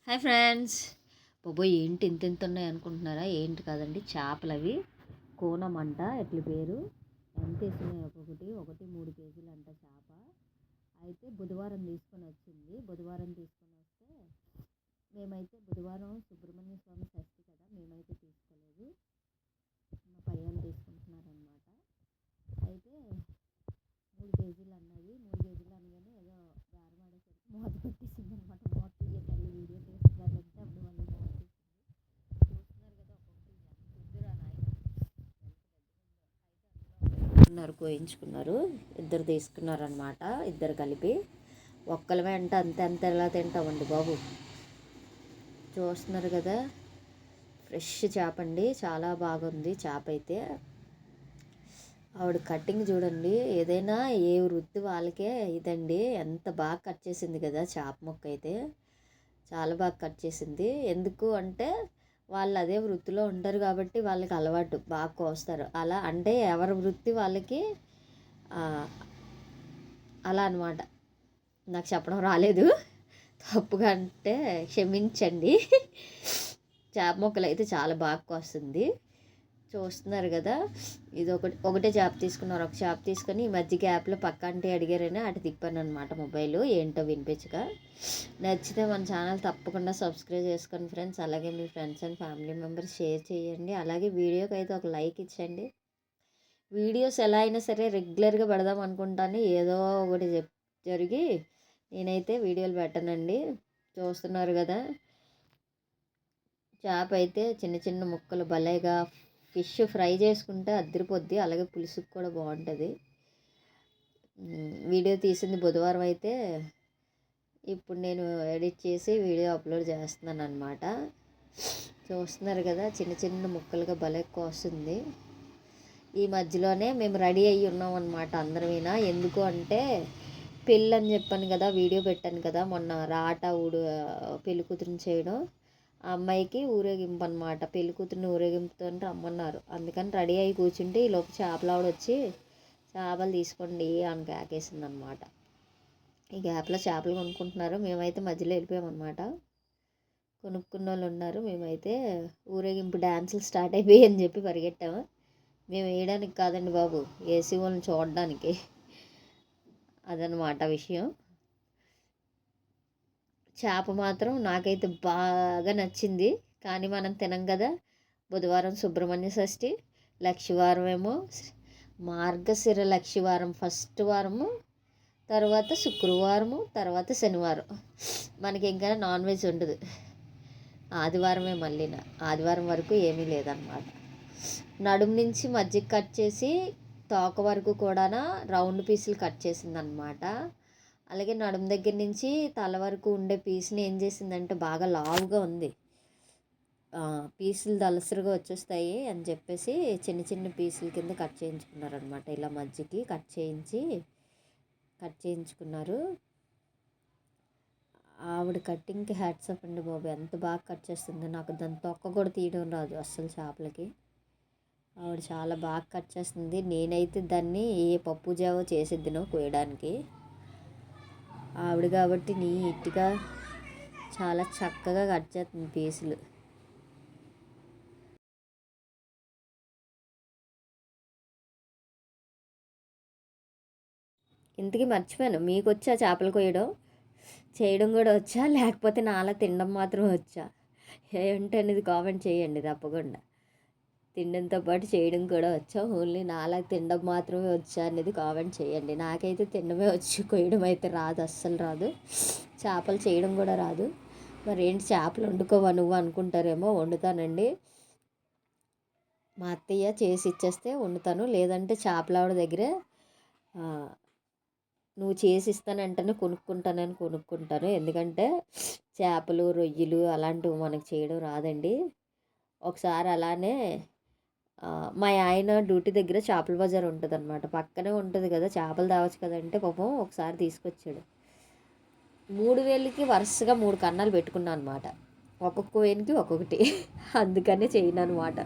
Hi friends. బాబోయ్ ఏంటి ఇంత ఉన్నాయి అనుకుంటున్నారా? ఏంటి కాదండి, చేపలు అవి. కోనం అంట ఎట్ల పేరు. ఎంత వేసినాయి ఒక్కొక్కటి 3 కేజీలు అంట చేప. అయితే బుధవారం తీసుకొని వచ్చింది. బుధవారం తీసుకొని వస్తే మేమైతే బుధవారం సుబ్రహ్మణ్య స్వామి షష్ఠి కదా, మేమైతే తీసుకోలేదు. మా పయ్యాలు తీసుకుంటున్నారనమాట. అయితే 3 కేజీలు అన్నది. 3 కేజీలు అనగానే ఏదో బేరం ఆడేసరికి మూత పెట్టేసింది అనమాట. మూత తీయ తల్లి, వీడియో తీస్తున్నారంటే అప్పుడు వాళ్ళు మూత తీసింది. చూస్తున్నారు కదా ఒక్కొక్కటి ఎంత ఉందిరా నాయన, కోయించుకున్నారు. ఇద్దరు తీసుకున్నారనమాట, ఇద్దరు కలిపి. ఒక్కలమే అంటే అంత ఎలా తింటామండి బాబు. చూస్తున్నారు కదా, ఫ్రెష్ చేప అండి, చాలా బాగుంది చేప అయితే. ఆవిడ కటింగ్ చూడండి, ఏదైనా ఏ వృత్తి వాళ్ళకే ఇదండి. ఎంత బాగా కట్ చేసింది కదా చేప ముక్క అయితే, చాలా బాగా కట్ చేసింది. ఎందుకు అంటే వాళ్ళు అదే వృత్తిలో ఉంటారు కాబట్టి వాళ్ళకి అలవాటు, బాగా కోస్తారు. అలా అంటే ఎవరి వృత్తి వాళ్ళకి అలా అనమాట. నాకు చెప్పడం రాలేదు, తప్పుగా అంటే క్షమించండి. చేప ముక్కలు అయితే చాలా బాగా కోస్తుంది. చూస్తున్నారు కదా, ఇది ఒకటే చేప తీసుకున్నారు. ఒక చేప తీసుకొని ఈ మధ్య గ్యాప్లో పక్క అంటే అడిగారని అటు తిప్పాను అనమాట మొబైల్, ఏంటో వినిపించగా. నచ్చితే మన ఛానల్ తప్పకుండా సబ్స్క్రైబ్ చేసుకోండి ఫ్రెండ్స్. అలాగే మీ friends and family members share చేయండి. అలాగే వీడియోకి అయితే ఒక లైక్ ఇచ్చండి. వీడియోస్ ఎలా అయినా సరే రెగ్యులర్గా పెడదాం అనుకుంటాను, ఏదో ఒకటి జరిగి నేనైతే వీడియోలు పెట్టనండి. చూస్తున్నారు కదా, చేప అయితే చిన్న చిన్న ముక్కలు భలేగా. ఫిష్ ఫ్రై చేసుకుంటే అద్దరిపోద్ది, అలాగే పులుసుకు కూడా బాగుంటుంది. వీడియో తీసింది బుధవారం అయితే ఇప్పుడు నేను ఎడిట్ చేసి వీడియో అప్లోడ్ చేస్తున్నాను అనమాట. చూస్తున్నారు కదా, చిన్న చిన్న ముక్కలుగా భలే కోస్తుంది. ఈ మధ్యలోనే మేము రెడీ అయ్యి ఉన్నాం అనమాట అందరమైనా. ఎందుకు అంటే పెళ్ళి అని చెప్పాను కదా, వీడియో పెట్టాను కదా మొన్న, రాట పెళ్లి కూతురుని చేయడం. ఆ అమ్మాయికి ఊరేగింపు అనమాట, పెళ్లి కూతురిని ఊరేగింపుతో రమ్మన్నారు. అందుకని రెడీ అయ్యి కూర్చుంటే ఈ లోపు చేపలావిడ వచ్చి చేపలు తీసుకోండి అని కేకేసింది అనమాట. ఈ గ్యాప్లో చేపలు కొనుక్కుంటున్నారు, మేమైతే మధ్యలో వెళ్ళిపోయామన్నమాట. కొనుక్కున్న వాళ్ళు ఉన్నారు, మేమైతే ఊరేగింపు డ్యాన్సులు స్టార్ట్ అయిపోయి అని చెప్పి పరిగెట్టాము. మేము వేయడానికి కాదండి బాబు, ఏసీ వాళ్ళని చూడడానికి. అదనమాట విషయం. చేప మాత్రం నాకైతే బాగా నచ్చింది. కానీ మనం తినం కదా. బుధవారం సుబ్రహ్మణ్య షష్ఠి, లక్షవారం ఏమో మార్గశిర లక్షవారం ఫస్ట్ వారము, తర్వాత శుక్రవారము, తర్వాత శనివారం. మనకి ఇంకా నాన్ వెజ్ ఉండదు. ఆదివారమే మళ్ళీ, ఆదివారం వరకు ఏమీ లేదన్నమాట. నడుము నుంచి మధ్యకి కట్ చేసి తోక వరకు కూడా రౌండ్ పీసులు కట్ చేసిందనమాట. అలాగే నడుము దగ్గర నుంచి తల వరకు ఉండే పీస్ని ఏం చేసిందంటే బాగా లావుగా ఉంది, పీసులు దలసరిగా వచ్చేస్తాయి అని చెప్పేసి చిన్న చిన్న పీసుల కింద కట్ చేయించుకున్నారనమాట. ఇలా మధ్యకి కట్ చేయించుకున్నారు. ఆవిడ కట్టింగ్కి హ్యాట్స్ ఆఫ్ అండి బాబు, ఎంత బాగా కట్ చేస్తుంది. నాకు దాని తొక్క కూడా తీయడం రాదు అస్సలు చేపలకి. ఆవిడ చాలా బాగా కట్ చేస్తుంది. నేనైతే దాన్ని ఏ పప్పు జావో చేసిద్దినో కోయడానికి. ఆవిడ కాబట్టి నీట్గా చాలా చక్కగా కట్ చేస్తుంది పీసులు. ఇంతకీ మర్చిపోయాను, మీకు వచ్చా చేపలు కోయడం? చేయడం కూడా వచ్చా, లేకపోతే నాలా తినడం మాత్రమే వచ్చా? ఏంటి అనేది కామెంట్ చేయండి తప్పకుండా. తినడంతో పాటు చేయడం కూడా వచ్చా, ఓన్లీ నాలా తినడం మాత్రమే వచ్చా అనేది కామెంట్ చేయండి. నాకైతే తినడమే వచ్చు, కొయ్యడం అయితే రాదు, అస్సలు రాదు. చేపలు చేయడం కూడా రాదు. మరి ఏంటి, చేపలు వండుకోవా నువ్వు అనుకుంటారేమో, వండుతానండి. మా అత్తయ్య చేసి ఇచ్చేస్తే వండుతాను, లేదంటే చేపలావిడ దగ్గరే నువ్వు చేసి ఇస్తానంటేనే కొనుక్కుంటాను. ఎందుకంటే చేపలు రొయ్యలు అలాంటివి మనకు చేయడం రాదండి. ఒకసారి అలానే మా ఆయన డ్యూటీ దగ్గర చేపల బజార్ ఉంటుంది అనమాట, పక్కనే ఉంటుంది కదా, చేపలు తేవచ్చు కదంటే పాపం ఒకసారి తీసుకొచ్చాడు. 3 వేలకి వరుసగా 3 కన్నాలు పెట్టుకున్నాను అనమాట, ఒక్కొక్క వేనికి ఒక్కొక్కటి. అందుకనే చేయను అనమాట.